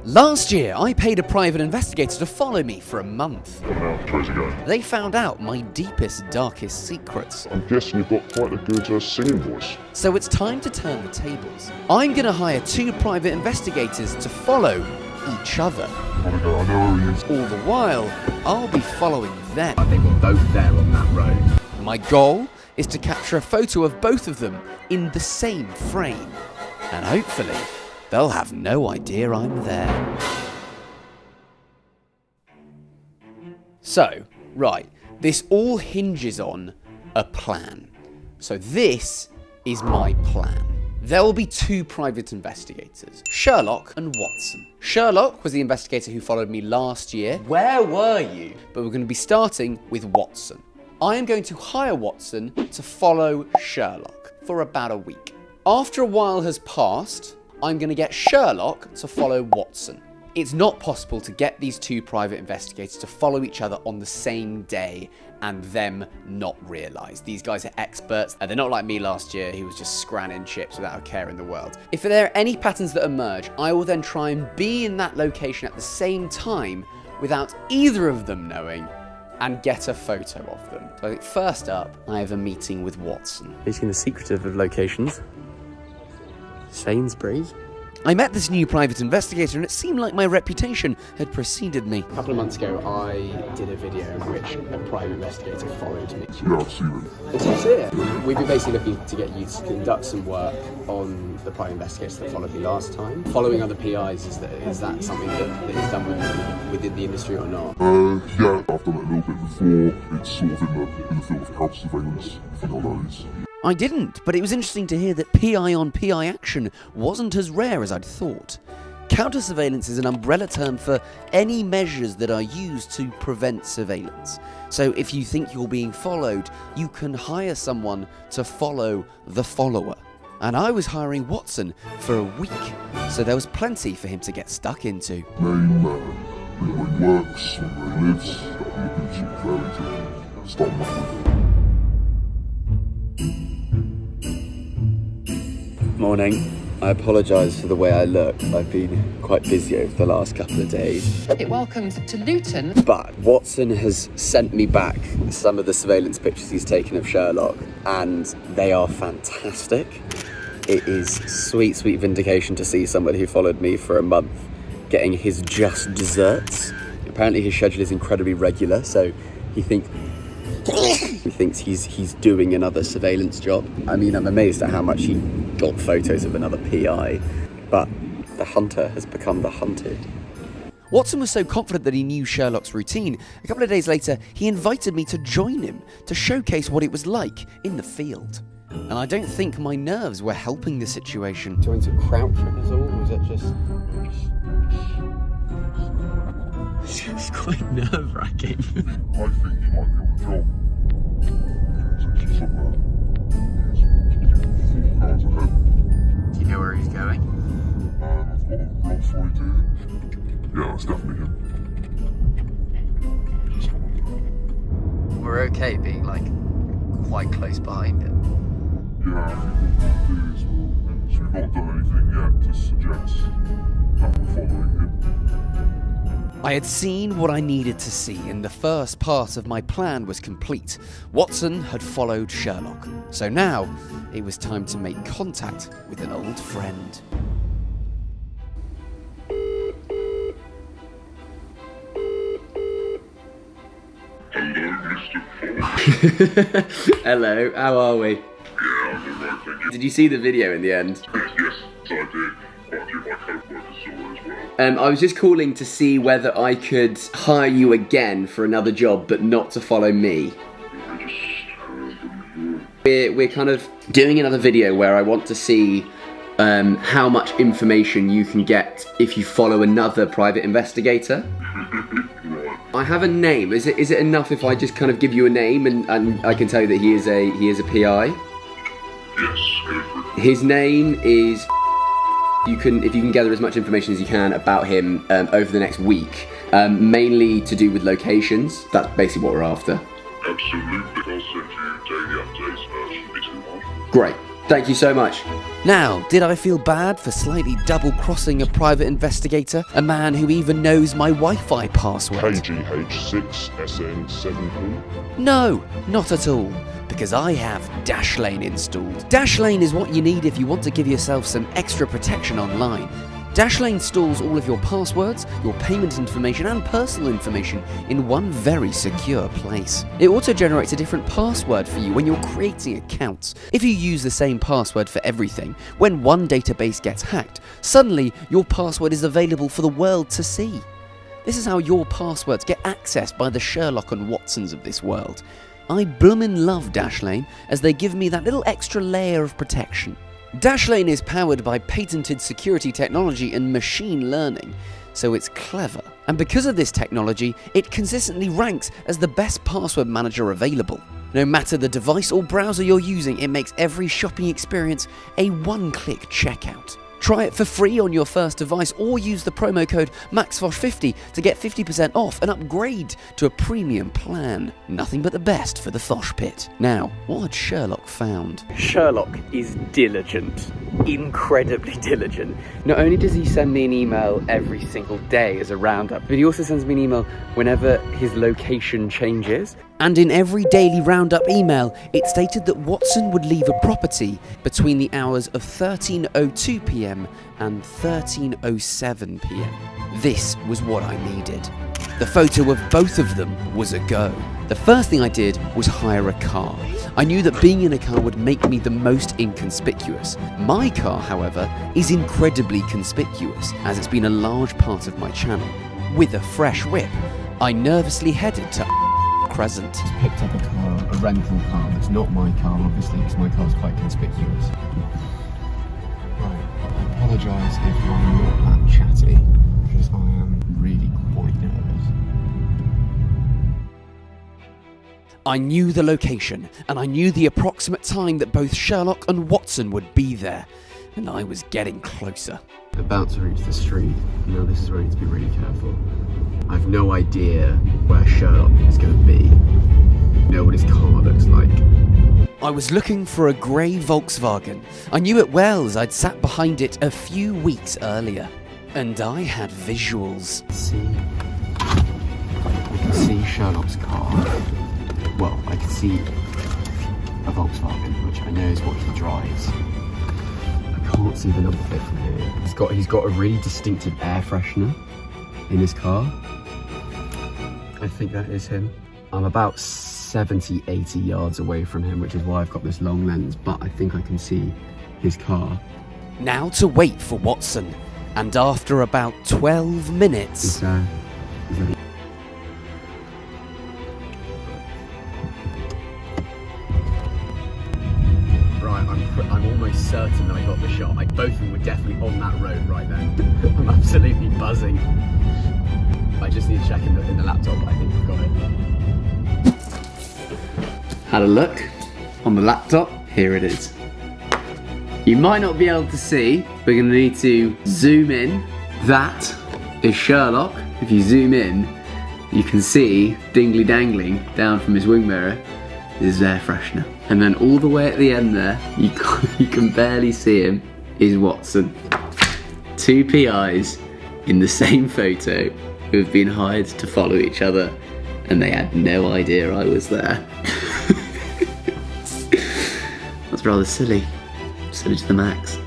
Last year, I paid a private investigator to follow me for a month. Tries again. They found out my deepest, darkest secrets. I'm guessing you've got quite a good singing voice. So it's time to turn the tables. I'm gonna hire 2 private investigators to follow each other. I know who he is. All the while, I'll be following them. They were both there on that road. My goal is to capture a photo of both of them in the same frame. And hopefully, they'll have no idea I'm there. So, right, this all hinges on a plan. So this is my plan. There will be 2 private investigators, Sherlock and Watson. Sherlock was the investigator who followed me last year. Where were you? But we're going to be starting with Watson. I am going to hire Watson to follow Sherlock for about a week. After a while has passed, I'm going to get Sherlock to follow Watson. It's not possible to get these 2 private investigators to follow each other on the same day and them not realise. These guys are experts. They're not like me last year, who was just scranning chips without a care in the world. If there are any patterns that emerge, I will then try and be in that location at the same time without either of them knowing and get a photo of them. So I think first up, I have a meeting with Watson. Meeting the secretive of locations. Sainsbury's. I met this new private investigator and it seemed like my reputation had preceded me. A couple of months ago, I did a video in which a private investigator followed me. Yeah, I've seen it. Did you see it? We've been basically looking to get you to conduct some work on the private investigators that followed me last time. Following other PIs, is that something that is done within the industry or not? Yeah, I've done it a little bit before. It's sort of in the field of house surveillance, if you know what that is. I didn't, but it was interesting to hear that PI on PI action wasn't as rare as I'd thought. Counter-surveillance is an umbrella term for any measures that are used to prevent surveillance. So if you think you're being followed, you can hire someone to follow the follower. And I was hiring Watson for a week, so there was plenty for him to get stuck into. Name, where he works, where he lives, that'll be a good sort of area to start off with. Morning. I apologise for the way I look. I've been quite busy over the last couple of days. Welcome to Luton. But Watson has sent me back some of the surveillance pictures he's taken of Sherlock, and they are fantastic. It is sweet, sweet vindication to see somebody who followed me for a month getting his just desserts. Apparently his schedule is incredibly regular, so he thinks he's doing another surveillance job. I mean, I'm amazed at how much he got photos of another PI, but the hunter has become the hunted. Watson was so confident that he knew Sherlock's routine, a couple of days later, he invited me to join him to showcase what it was like in the field. And I don't think my nerves were helping the situation. Do you want to crouch at all, or was it just... It's quite nerve-wracking. I think he might be on the job. He's actually somewhere. He's 4 cars ahead. Do you know where he's going? I've got a rough idea. Yeah, it's definitely him. He's coming. We're okay being, quite close behind him. Yeah, I think what we'll do is so we've not done anything yet to suggest that we're following him. I had seen what I needed to see, and the first part of my plan was complete. Watson had followed Sherlock, so now it was time to make contact with an old friend. Hello, Mr. Fogg. Hello, how are we? Yeah, I'm alright, thank you. Did you see the video in the end? Yes, I did. Quite a few of my co-workers saw it as well. I was just calling to see whether I could hire you again for another job, but not to follow me. I just heard them here. We're kind of doing another video where I want to see how much information you can get if you follow another private investigator. Right. I have a name. Is it enough if I just kind of give you a name and I can tell you that he is a PI? Yes, go for it. His name is. If you can gather as much information as you can about him over the next week, mainly to do with locations. That's basically what we're after. Absolutely. I'll send you daily updates. Shouldn't be too hard. Great. Thank you so much. Now, did I feel bad for slightly double-crossing a private investigator? A man who even knows my Wi-Fi password? KGH6SN7P. No, not at all. Because I have Dashlane installed. Dashlane is what you need if you want to give yourself some extra protection online. Dashlane stores all of your passwords, your payment information and personal information in one very secure place. It also generates a different password for you when you're creating accounts. If you use the same password for everything, when one database gets hacked, suddenly your password is available for the world to see. This is how your passwords get accessed by the Sherlock and Watsons of this world. I bloomin' love Dashlane as they give me that little extra layer of protection. Dashlane is powered by patented security technology and machine learning, so it's clever. And because of this technology, it consistently ranks as the best password manager available. No matter the device or browser you're using, it makes every shopping experience a one-click checkout. Try it for free on your first device or use the promo code MAXFOSH50 to get 50% off and upgrade to a premium plan. Nothing but the best for the Fosh Pit. Now, what had Sherlock found? Sherlock is diligent. Incredibly diligent. Not only does he send me an email every single day as a roundup, but he also sends me an email whenever his location changes. And in every daily roundup email, it stated that Watson would leave a property between the hours of 13:02 p.m. and 13:07 p.m. This was what I needed. The photo of both of them was a go. The first thing I did was hire a car. I knew that being in a car would make me the most inconspicuous. My car, however, is incredibly conspicuous, as it's been a large part of my channel. With a fresh whip, I nervously headed to Crescent. Picked up a car, a rental car that's not my car, obviously, because my car's quite conspicuous. Right, I apologise if I'm not that chatty, because I am really quite nervous. I knew the location, and I knew the approximate time that both Sherlock and Watson would be there, and I was getting closer. About to reach the street. Now this is where I need to be really careful. I've no idea where Sherlock is going to be. You know what his car looks like. I was looking for a grey Volkswagen. I knew it well as I'd sat behind it a few weeks earlier. And I had visuals. I can see Sherlock's car. Well, I can see a Volkswagen, which I know is what he drives. I can't see the number plate from here. He's got a really distinctive air freshener in his car. I think that is him. I'm about 70, 80 yards away from him, which is why I've got this long lens, but I think I can see his car. Now to wait for Watson. And after about 12 minutes... Is that Right, I'm almost certain that I got the shot. Both of them were definitely on that road right then. I'm absolutely buzzing. I just need to check in the laptop, but I think I've got it. Had a look on the laptop. Here it is. You might not be able to see. We're going to need to zoom in. That is Sherlock. If you zoom in, you can see dingly dangling down from his wing mirror is his air freshener. And then all the way at the end there, you can barely see him, is Watson. Two PIs in the same photo who have been hired to follow each other, and they had no idea I was there. That's rather silly. Silly to the max.